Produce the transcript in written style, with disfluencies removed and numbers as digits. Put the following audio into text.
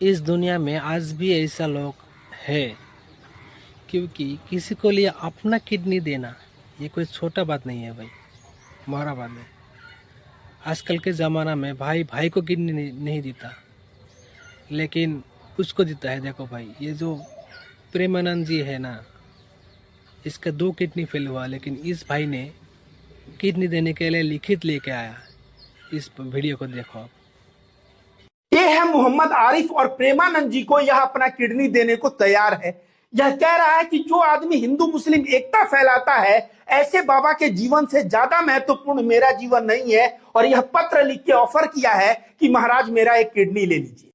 इस दुनिया में आज भी ऐसा लोग है, क्योंकि किसी को लिए अपना किडनी देना ये कोई छोटा बात नहीं है भाई, बड़ा बात है। आजकल के ज़माना में भाई भाई को किडनी नहीं देता, लेकिन उसको देता है। देखो भाई, ये जो प्रेमानंद जी है ना, इसका 2 किडनी फेल हुआ, लेकिन इस भाई ने किडनी देने के लिए लिखित लेके आया। इस वीडियो को देखो आप। ये है मोहम्मद आरिफ और प्रेमानंद जी को यह अपना किडनी देने को तैयार है। यह कह रहा है कि जो आदमी हिंदू मुस्लिम एकता फैलाता है, ऐसे बाबा के जीवन से ज्यादा महत्वपूर्ण मेरा जीवन नहीं है, और यह पत्र लिख के ऑफर किया है कि महाराज मेरा एक किडनी ले लीजिए।